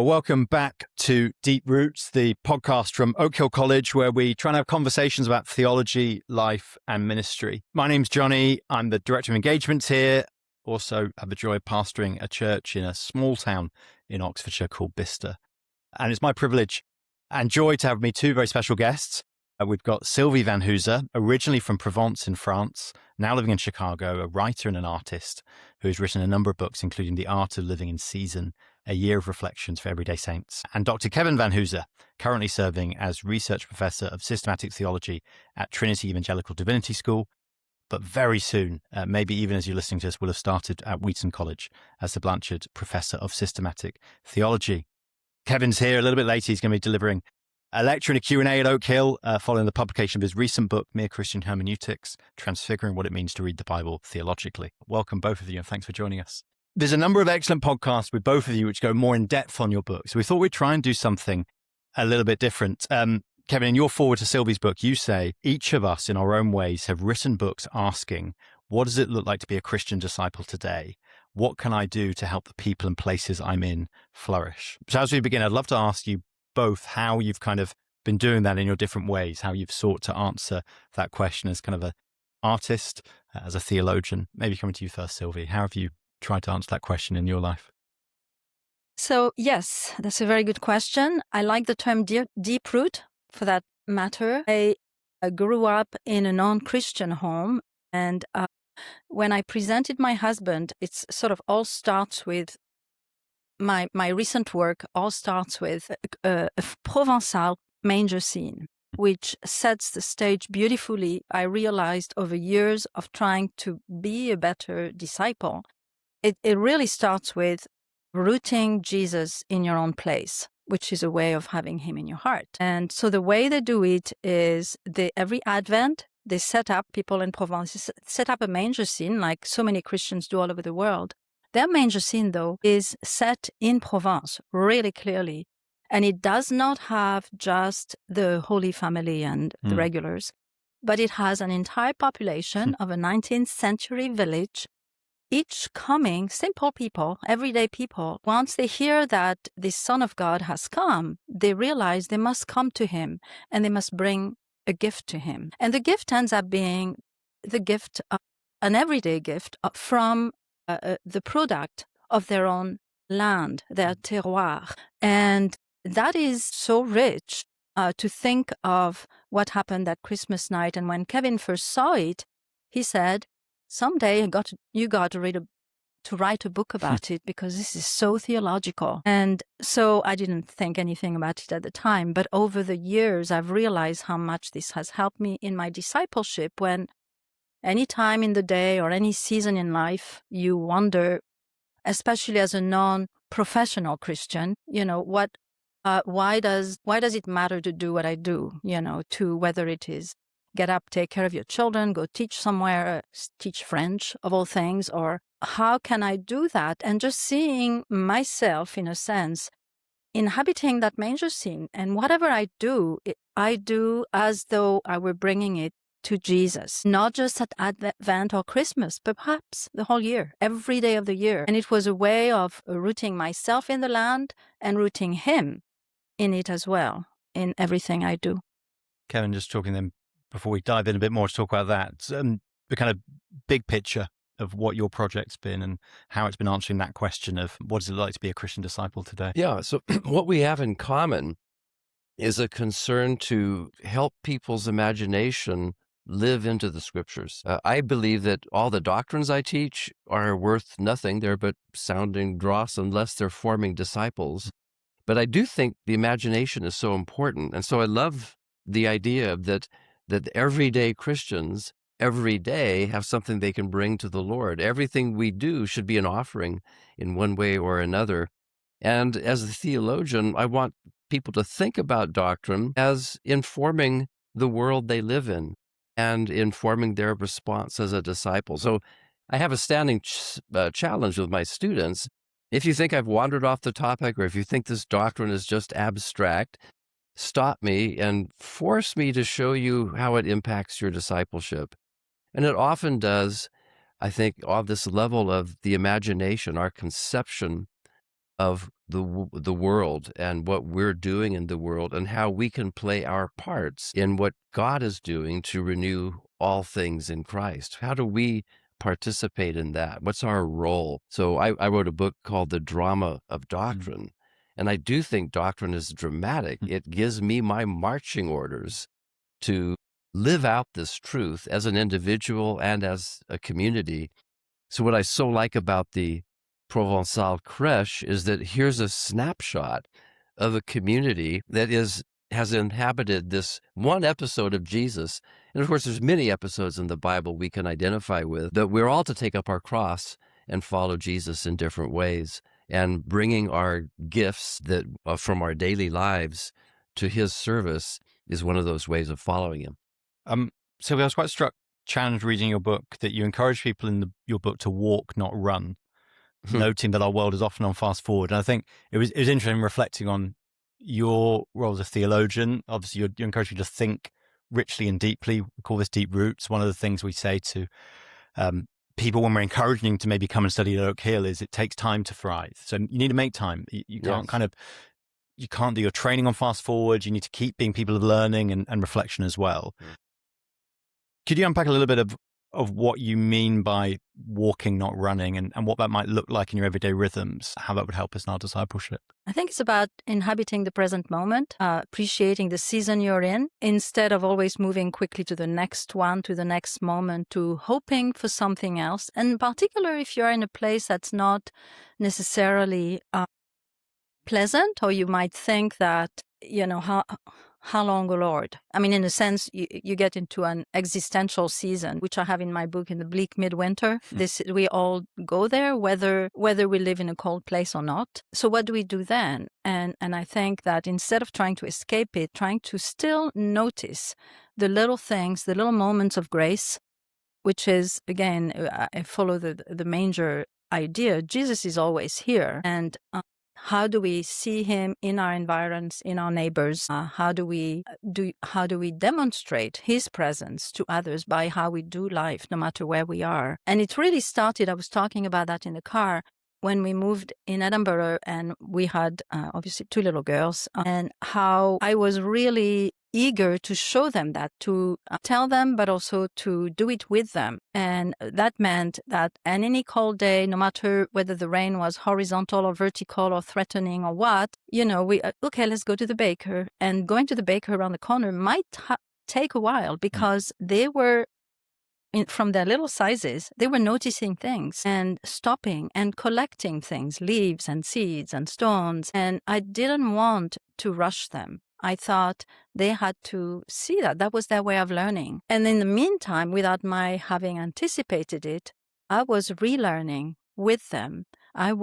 Well, welcome back to Deep Roots, the podcast from Oak Hill College, where we try and have conversations about theology, life, and ministry. My name's Jonny. I'm the Director of Engagement here. Also have the joy of pastoring a church in a small town in Oxfordshire called Bicester. And it's my privilege and joy to have with me two very special guests. We've got Sylvie Vanhoozer, originally from Provence in France, now living in Chicago, a writer and an artist who's written a number of books, including The Art of Living in Season, A Year of Reflections for Everyday Saints. And Dr. Kevin Vanhoozer, currently serving as Research Professor of Systematic Theology at Trinity Evangelical Divinity School, but very soon, maybe even as you're listening to this, will have started at Wheaton College as the Blanchard Professor of Systematic Theology. Kevin's here a little bit later. He's going to be delivering a lecture and a Q&A at Oak Hill following the publication of his recent book, Mere Christian Hermeneutics, Transfiguring What It Means to Read the Bible Theologically. Welcome, both of you, and thanks for joining us. There's a number of excellent podcasts with both of you which go more in depth on your book. So we thought we'd try and do something a little bit different. Kevin, in your foreword to Sylvie's book, you say, each of us in our own ways have written books asking, what does it look like to be a Christian disciple today? What can I do to help the people and places I'm in flourish? So as we begin, I'd love to ask you both how you've kind of been doing that in your different ways, how you've sought to answer that question as kind of an artist, as a theologian. Maybe coming to you first, Sylvie. How have you tried to answer that question in your life? So yes, that's a very good question. I like the term deep root for that matter. I grew up in a non-Christian home, and when I presented my husband, it's sort of all starts with my recent work all starts with a Provençal manger scene, which sets the stage beautifully. I realized over years of trying to be a better disciple, it really starts with rooting Jesus in your own place, which is a way of having him in your heart. And so the way they do it is every Advent, they set up, people in Provence, set up a manger scene like so many Christians do all over the world. Their manger scene, though, is set in Provence really clearly. And it does not have just the Holy Family and the regulars, but it has an entire population of a 19th century village, each coming, simple people, everyday people. Once they hear that the Son of God has come, they realize they must come to him and they must bring a gift to him. And the gift ends up being the gift, an everyday gift from the product of their own land, their terroir. And that is so rich to think of what happened that Christmas night. And when Kevin first saw it, he said, someday you got to write a book about it because this is so theological. And so I didn't think anything about it at the time. But over the years, I've realized how much this has helped me in my discipleship when any time in the day or any season in life, you wonder, especially as a non-professional Christian, why does it matter to do what I do? To whether it is get up, take care of your children, go teach somewhere, teach French of all things, or how can I do that? And just seeing myself, in a sense, inhabiting that manger scene, and whatever I do as though I were bringing it to Jesus, not just at Advent or Christmas, but perhaps the whole year, every day of the year. And it was a way of rooting myself in the land and rooting him in it as well, in everything I do. Kevin, just talking then, before we dive in a bit more to talk about that, the kind of big picture of what your project's been and how it's been answering that question of what is it like to be a Christian disciple today? Yeah, so what we have in common is a concern to help people's imagination live into the scriptures. I believe that all the doctrines I teach are worth nothing. They're but sounding dross unless they're forming disciples. But I do think the imagination is so important. And so I love the idea that everyday Christians every day have something they can bring to the Lord. Everything we do should be an offering in one way or another. And as a theologian, I want people to think about doctrine as informing the world they live in and informing their response as a disciple. So I have a standing challenge with my students. If you think I've wandered off the topic, or if you think this doctrine is just abstract, stop me and force me to show you how it impacts your discipleship. And it often does, I think, on this level of the imagination, our conception of the world and what we're doing in the world and how we can play our parts in what God is doing to renew all things in Christ. How do we participate in that? What's our role? So I wrote a book called The Drama of Doctrine, and I do think doctrine is dramatic. It gives me my marching orders to live out this truth as an individual and as a community. So what I so like about the Provençal Crèche is that here's a snapshot of a community that has inhabited this one episode of Jesus. And of course, there's many episodes in the Bible we can identify with, that we're all to take up our cross and follow Jesus in different ways, and bringing our gifts that from our daily lives to his service is one of those ways of following him. So I was quite challenged reading your book that you encourage people in your book to walk, not run, noting that our world is often on fast forward. And I think it was interesting reflecting on your role as a theologian. Obviously, you encourage people to think richly and deeply. We call this deep roots. One of the things we say to people when we're encouraging to maybe come and study at Oak Hill is it takes time to thrive. So you need to make time. You can't you can't do your training on fast forward. You need to keep being people of learning and reflection as well. Could you unpack a little bit of what you mean by walking, not running, and what that might look like in your everyday rhythms, how that would help us in our discipleship? I think it's about inhabiting the present moment, appreciating the season you're in, instead of always moving quickly to the next one, to the next moment, to hoping for something else. And in particular, if you're in a place that's not necessarily pleasant, or you might think that, how long, O Lord? I mean, in a sense, you get into an existential season, which I have in my book, in the bleak midwinter. We all go there, whether we live in a cold place or not. So what do we do then? And I think that instead of trying to escape it, trying to still notice the little things, the little moments of grace, which is, again, I follow the manger idea. Jesus is always here. And how do we see him in our environs, in our neighbors? How do we demonstrate his presence to others by how we do life, no matter where we are? And it really started, I was talking about that in the car, when we moved in Edinburgh, and we had obviously 2 little girls, and how I was really eager to show them that, to tell them, but also to do it with them. And that meant that on any cold day, no matter whether the rain was horizontal or vertical or threatening or what, we, okay, let's go to the baker. And going to the baker around the corner might take a while, because they were, from their little sizes, they were noticing things and stopping and collecting things, leaves and seeds and stones. And I didn't want to rush them. I thought they had to see that. That was their way of learning. And in the meantime, without my having anticipated it, I was relearning with them. I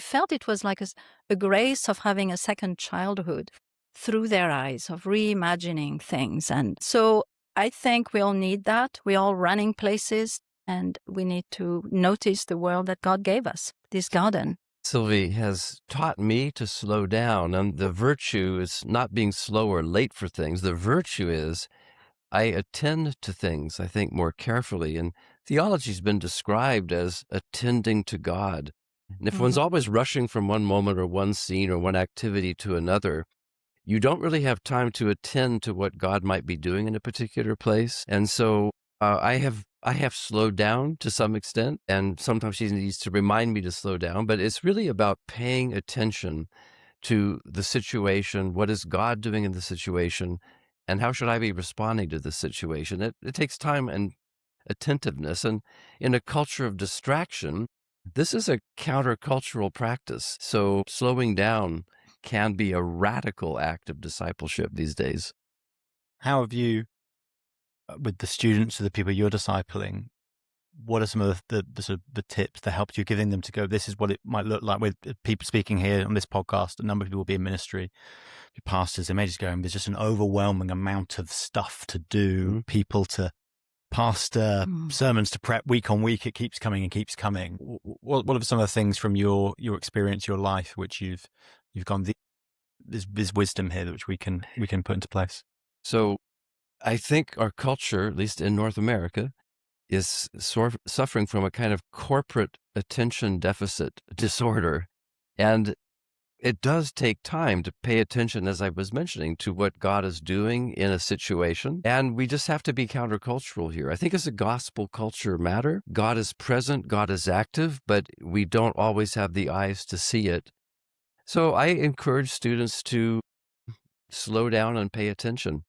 felt it was like a grace of having a second childhood through their eyes, of reimagining things. And so I think we all need that. We're all running places, and we need to notice the world that God gave us, this garden. Sylvie has taught me to slow down, and the virtue is not being slow or late for things. The virtue is I attend to things, I think, more carefully. And theology has been described as attending to God. And if one's always rushing from one moment or one scene or one activity to another, you don't really have time to attend to what God might be doing in a particular place. And so I have slowed down to some extent, and sometimes she needs to remind me to slow down, but it's really about paying attention to the situation. What is God doing in the situation, and how should I be responding to the situation? It takes time and attentiveness, and in a culture of distraction, this is a countercultural practice. So slowing down can be a radical act of discipleship these days. How have you, with the students or the people you're discipling, what are some of the sort of the tips that helped you, giving them to go, this is what it might look like? With people speaking here on this podcast, a number of people will be in ministry, pastors, they may just go, there's just an overwhelming amount of stuff to do, people to pastor, sermons to prep week on week. It keeps coming and keeps coming. What are some of the things from your experience, your life, which you've gone, there's wisdom here which we can put into place? So I think our culture, at least in North America, is suffering from a kind of corporate attention deficit disorder. And it does take time to pay attention, as I was mentioning, to what God is doing in a situation. And we just have to be countercultural here. I think as a gospel culture matter, God is present, God is active, but we don't always have the eyes to see it. So I encourage students to slow down and pay attention.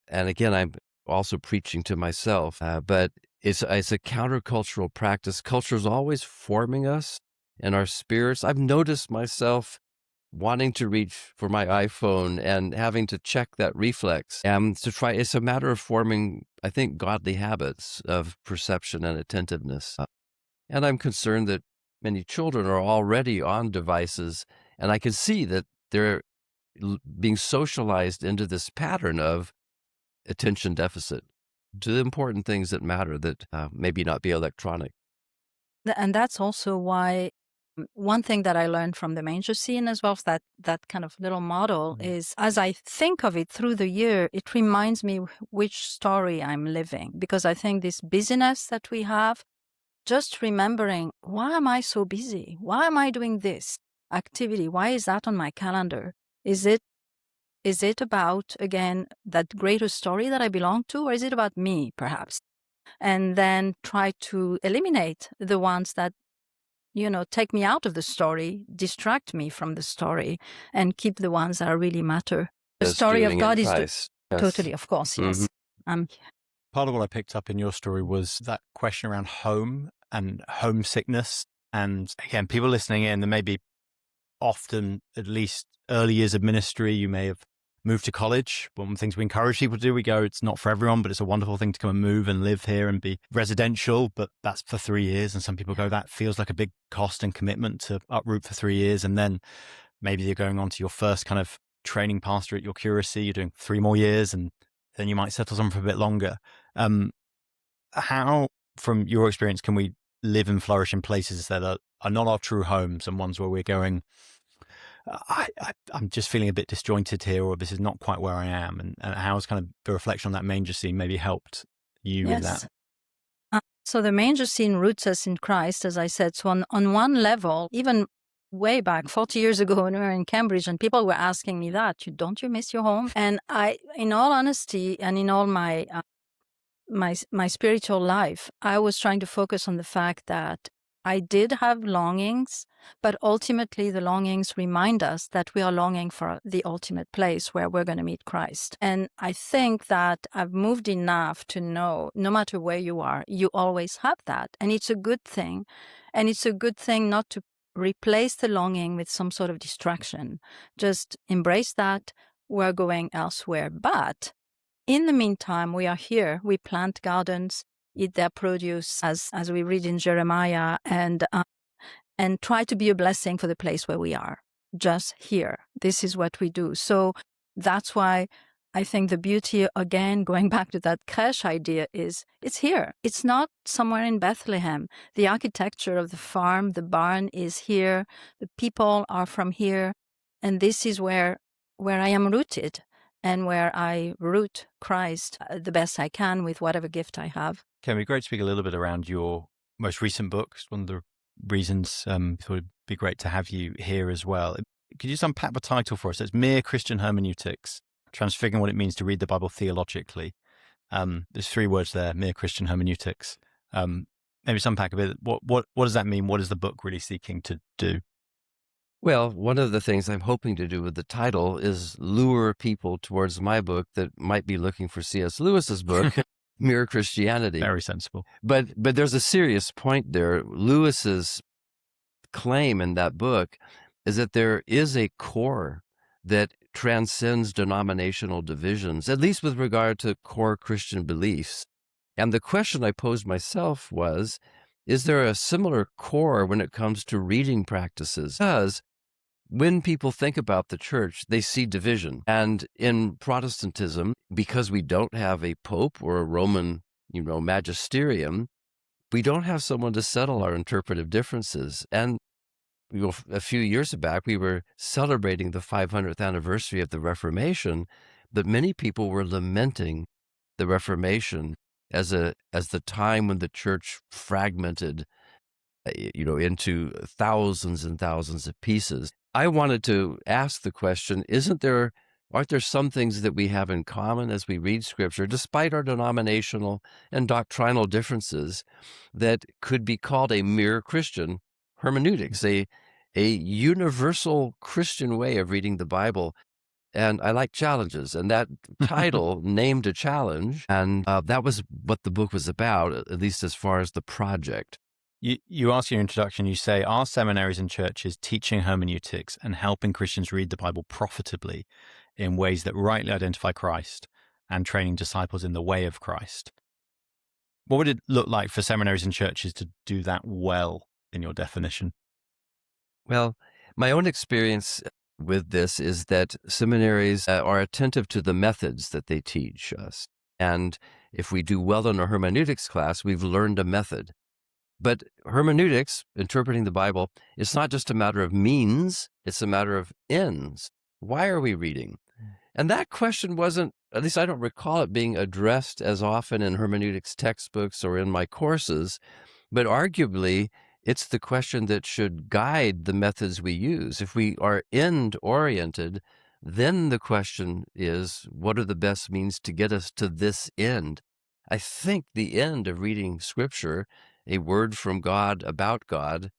And again, I'm also preaching to myself, but it's a countercultural practice. Culture is always forming us and our spirits. I've noticed myself wanting to reach for my iPhone and having to check that reflex and to try. It's a matter of forming, I think, godly habits of perception and attentiveness. And I'm concerned that many children are already on devices, and I can see that they're being socialized into this pattern of attention deficit to the important things that matter that maybe not be electronic. And that's also why one thing that I learned from the manger scene as well, that kind of little model is, as I think of it through the year, it reminds me which story I'm living. Because I think this busyness that we have, just remembering, why am I so busy? Why am I doing this activity? Why is that on my calendar? Is it about, again, that greater story that I belong to, or is it about me, perhaps? And then try to eliminate the ones that, take me out of the story, distract me from the story, and keep the ones that really matter. The story of God is totally, of course, yes. Part of what I picked up in your story was that question around home and homesickness. And again, people listening in, there may be often, at least early years of ministry, you may have moved to college. One of the things we encourage people to do, we go, it's not for everyone, but it's a wonderful thing to come and move and live here and be residential, but that's for 3 years. And some people go, that feels like a big cost and commitment to uproot for 3 years. And then maybe you're going on to your first kind of training pastorate, your curacy, you're doing 3 more years, and then you might settle somewhere for a bit longer. How, from your experience, can we live and flourish in places that are not our true homes and ones where we're going, I'm just feeling a bit disjointed here, or this is not quite where I am? And how has kind of the reflection on that manger scene maybe helped you in that? So the manger scene roots us in Christ, as I said. So on one level, even way back 40 years ago when we were in Cambridge and people were asking me that, don't you miss your home? And I, in all honesty, and in all my my spiritual life, I was trying to focus on the fact that I did have longings, but ultimately the longings remind us that we are longing for the ultimate place where we're going to meet Christ. And I think that I've moved enough to know, no matter where you are, you always have that. And it's a good thing. And it's a good thing not to replace the longing with some sort of distraction. Just embrace that. We're going elsewhere. But in the meantime, we are here. We plant gardens, eat their produce, as we read in Jeremiah, and try to be a blessing for the place where we are. Just here. This is what we do. So that's why I think the beauty, again, going back to that crèche idea, is it's here. It's not somewhere in Bethlehem. The architecture of the farm, the barn is here. The people are from here. And this is where I am rooted, and where I root Christ the best I can with whatever gift I have. Okay, it'd be great to speak a little bit around your most recent book. It's one of the reasons it would be great to have you here as well. Could you just unpack the title for us? It's Mere Christian Hermeneutics, Transfiguring What It Means to Read the Bible Theologically. There's 3 words there, Mere Christian Hermeneutics. Maybe just unpack a bit. What does that mean? What is the book really seeking to do? Well, one of the things I'm hoping to do with the title is lure people towards my book that might be looking for C.S. Lewis's book, Mere Christianity. Very sensible. But there's a serious point there. Lewis's claim in that book is that there is a core that transcends denominational divisions, at least with regard to core Christian beliefs. And the question I posed myself was, is there a similar core when it comes to reading practices? Because when people think about the church, they see division. And in Protestantism, because we don't have a pope or a Roman, magisterium, we don't have someone to settle our interpretive differences. And a few years back, we were celebrating the 500th anniversary of the Reformation, but many people were lamenting the Reformation as the time when the church fragmented into thousands and thousands of pieces. I wanted to ask the question, aren't there some things that we have in common as we read Scripture, despite our denominational and doctrinal differences, that could be called a mere Christian hermeneutics, a universal Christian way of reading the Bible? And I like challenges, and that title named a challenge, and that was what the book was about, at least as far as the project. You ask in your introduction, you say, are seminaries and churches teaching hermeneutics and helping Christians read the Bible profitably in ways that rightly identify Christ and training disciples in the way of Christ? What would it look like for seminaries and churches to do that well in your definition? Well, my own experience with this is that seminaries are attentive to the methods that they teach us. And if we do well in a hermeneutics class, we've learned a method. But hermeneutics, interpreting the Bible, is not just a matter of means, it's a matter of ends. Why are we reading? And that question wasn't, at least I don't recall it being addressed as often in hermeneutics textbooks or in my courses, but arguably it's the question that should guide the methods we use. If we are end-oriented, then the question is, what are the best means to get us to this end? I think the end of reading Scripture, a word from God about God,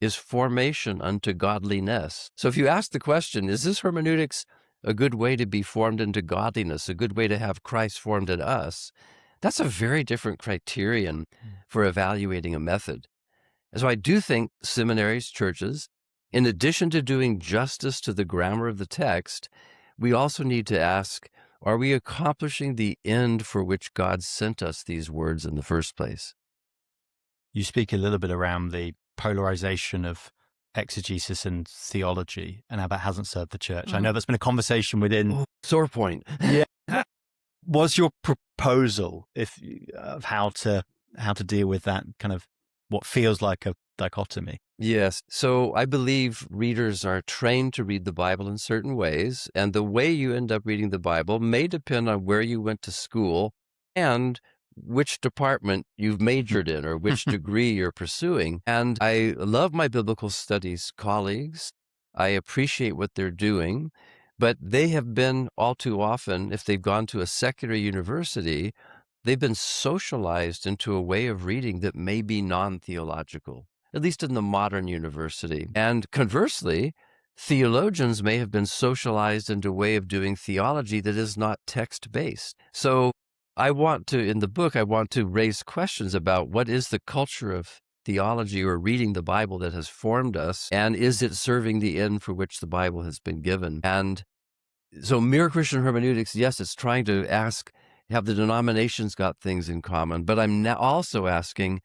is formation unto godliness. So if you ask the question, is this hermeneutics a good way to be formed into godliness, a good way to have Christ formed in us? That's a very different criterion for evaluating a method. And so I do think seminaries, churches, in addition to doing justice to the grammar of the text, we also need to ask, are we accomplishing the end for which God sent us these words in the first place? You speak a little bit around the polarization of exegesis and theology and how that hasn't served the church. I know that's been a conversation within... Sore point. Yeah. Was your proposal of how to deal with that kind of what feels like a dichotomy? Yes. So I believe readers are trained to read the Bible in certain ways, and the way you end up reading the Bible may depend on where you went to school and which department you've majored in or which degree you're pursuing. And I love my biblical studies colleagues. I appreciate what they're doing, but they have been all too often, if they've gone to a secular university, they've been socialized into a way of reading that may be non-theological, at least in the modern university. And conversely, theologians may have been socialized into a way of doing theology that is not text-based. So in the book, I want to raise questions about what is the culture of theology or reading the Bible that has formed us, and is it serving the end for which the Bible has been given? And so mere Christian hermeneutics, yes, it's trying to ask, have the denominations got things in common? But I'm now also asking,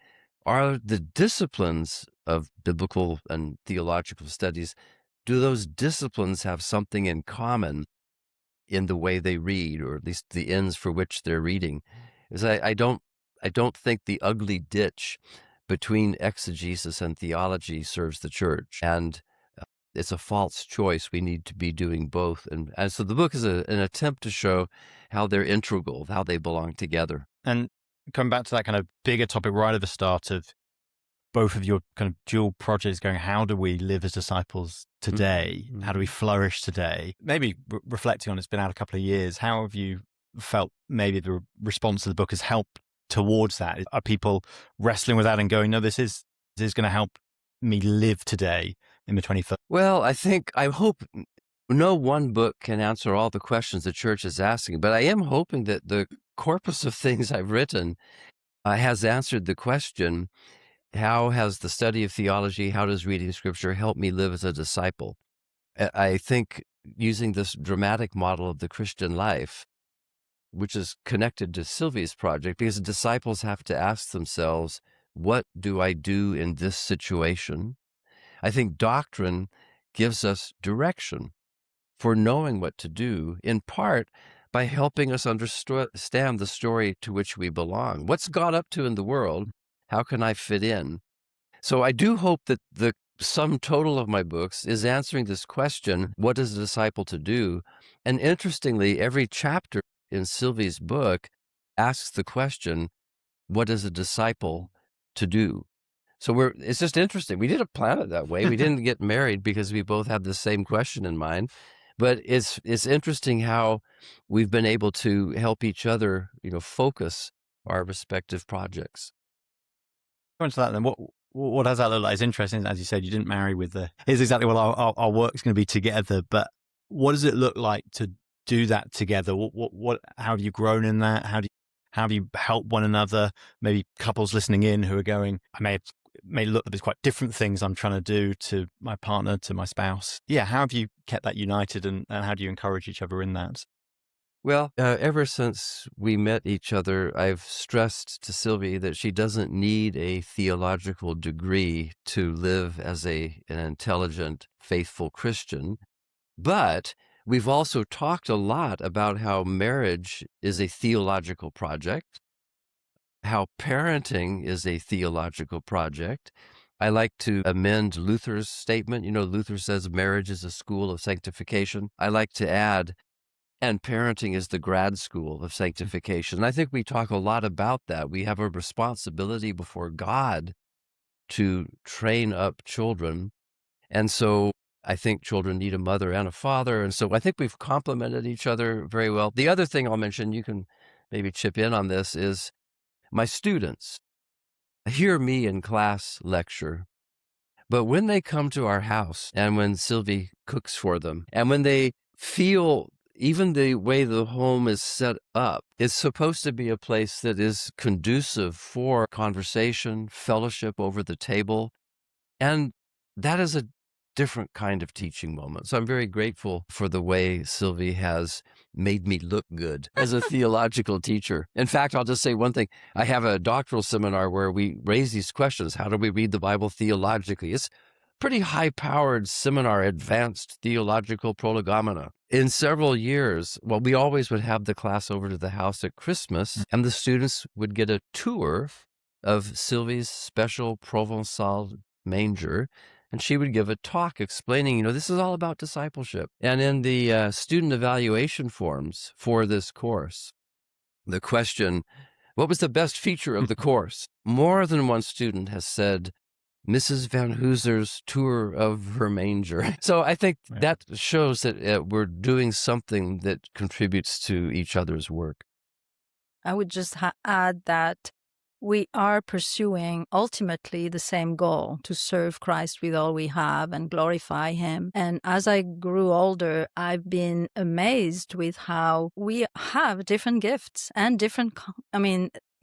are the disciplines of biblical and theological studies, do those disciplines have something in common in the way they read, or at least the ends for which they're reading? Because I don't think the ugly ditch between exegesis and theology serves the church. And it's a false choice. We need to be doing both. And so the book is an attempt to show how they're integral, how they belong together. And coming back to that kind of bigger topic right at the start of both of your kind of dual projects going, how do we live as disciples today? Mm-hmm. How do we flourish today? Maybe reflecting on it's been out a couple of years, how have you felt maybe the response to the book has helped towards that? Are people wrestling with that and going, no, this is going to help me live today in the 21st? Well, I hope no one book can answer all the questions the church is asking, but I am hoping that the corpus of things I've written has answered the question, how has the study of theology, how does reading Scripture help me live as a disciple? I think using this dramatic model of the Christian life, which is connected to Sylvie's project, because disciples have to ask themselves, what do I do in this situation? I think doctrine gives us direction for knowing what to do, in part by helping us understand the story to which we belong. What's God up to in the world? How can I fit in? So I do hope that the sum total of my books is answering this question, what is a disciple to do? And interestingly, every chapter in Sylvie's book asks the question, what is a disciple to do? So it's just interesting. We didn't plan it that way. We didn't get married because we both had the same question in mind. But it's interesting how we've been able to help each other, focus our respective projects. Go into that then. What does that look like? It's interesting, as you said, you didn't marry with here's exactly what our work's going to be together. But what does it look like to do that together? How have you grown in that? How do you help one another? Maybe couples listening in who are going, I may look at these quite different things I'm trying to do to my partner, to my spouse. Yeah, how have you kept that united, and how do you encourage each other in that? Well, ever since we met each other, I've stressed to Sylvie that she doesn't need a theological degree to live as an intelligent, faithful Christian. But we've also talked a lot about how marriage is a theological project, how parenting is a theological project. I like to amend Luther's statement. Luther says marriage is a school of sanctification. I like to add, and parenting is the grad school of sanctification. And I think we talk a lot about that. We have a responsibility before God to train up children. And so I think children need a mother and a father. And so I think we've complemented each other very well. The other thing I'll mention, you can maybe chip in on this, is my students hear me in class lecture. But when they come to our house and when Sylvie cooks for them and when they feel even the way the home is set up, it's supposed to be a place that is conducive for conversation, fellowship over the table. And that is a different kind of teaching moment. So I'm very grateful for the way Sylvie has made me look good as a theological teacher. In fact, I'll just say one thing. I have a doctoral seminar where we raise these questions. How do we read the Bible theologically? It's pretty high-powered seminar, advanced theological prolegomena. In several years, we always would have the class over to the house at Christmas, and the students would get a tour of Sylvie's special Provençal manger, and she would give a talk explaining, this is all about discipleship. And in the student evaluation forms for this course, the question, what was the best feature of the course? More than one student has said, Mrs. Vanhoozer's tour of her manger. So I think that shows that we're doing something that contributes to each other's work. I would just add that we are pursuing ultimately the same goal, to serve Christ with all we have and glorify Him. And as I grew older, I've been amazed with how we have different gifts and different,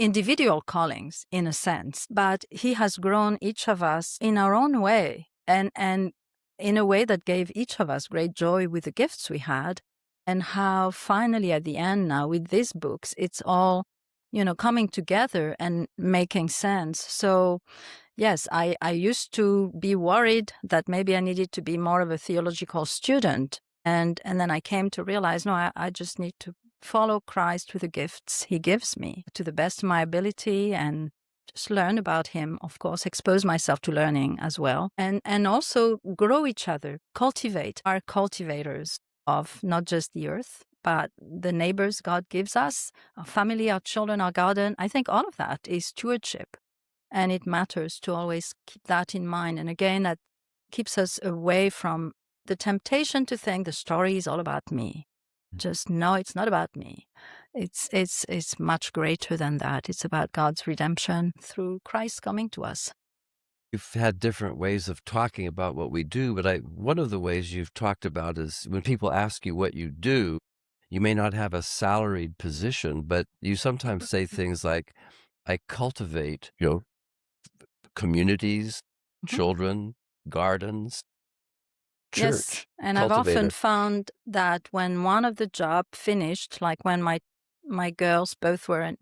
individual callings in a sense, but He has grown each of us in our own way and in a way that gave each of us great joy with the gifts we had, and how finally at the end now with these books, it's all coming together and making sense. So yes, I used to be worried that maybe I needed to be more of a theological student. And then I came to realize, no, I just need to follow Christ with the gifts He gives me to the best of my ability, and just learn about Him, of course, expose myself to learning as well, and also grow each other, cultivate our cultivators of not just the earth, but the neighbors God gives us, our family, our children, our garden. I think all of that is stewardship. And it matters to always keep that in mind. And again, that keeps us away from the temptation to think the story is all about me. Just no, it's not about me. It's much greater than that. It's about God's redemption through Christ coming to us. You've had different ways of talking about what we do, but one of the ways you've talked about is when people ask you what you do, you may not have a salaried position, but you sometimes say things like, I cultivate, communities, children, gardens, church. Yes, and I've often found that when one of the job finished, like when my girls both went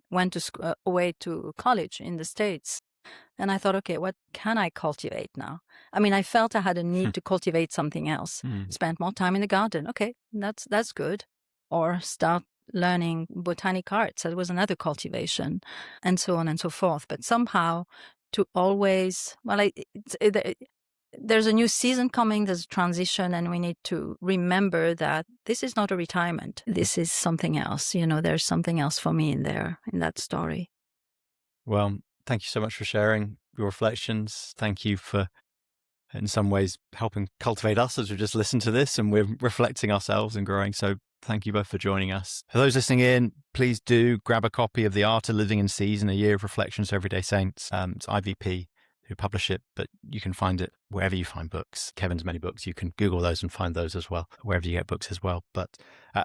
away to college in the States, and I thought, okay, what can I cultivate now? I felt I had a need to cultivate something else. Spend more time in the garden. Okay, that's good. Or start learning botanic arts. That was another cultivation, and so on and so forth. But somehow to always, there's a new season coming, there's a transition, and we need to remember that this is not a retirement. This is something else. There's something else for me in there, in that story. Well, Thank you so much for sharing your reflections. Thank you for, in some ways, helping cultivate us as we just listen to this and we're reflecting ourselves and growing. So thank you both for joining us. For those listening in, please do grab a copy of The Art of Living in Season, A Year of Reflections for Everyday Saints. It's IVP who publish it, but you can find it wherever you find books. Kevin's many books. You can Google those and find those as well, wherever you get books as well. But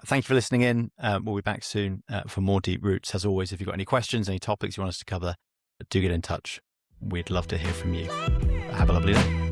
thank you for listening in. We'll be back soon for more Deep Roots. As always, if you've got any questions, any topics you want us to cover, do get in touch. We'd love to hear from you. Have a lovely day.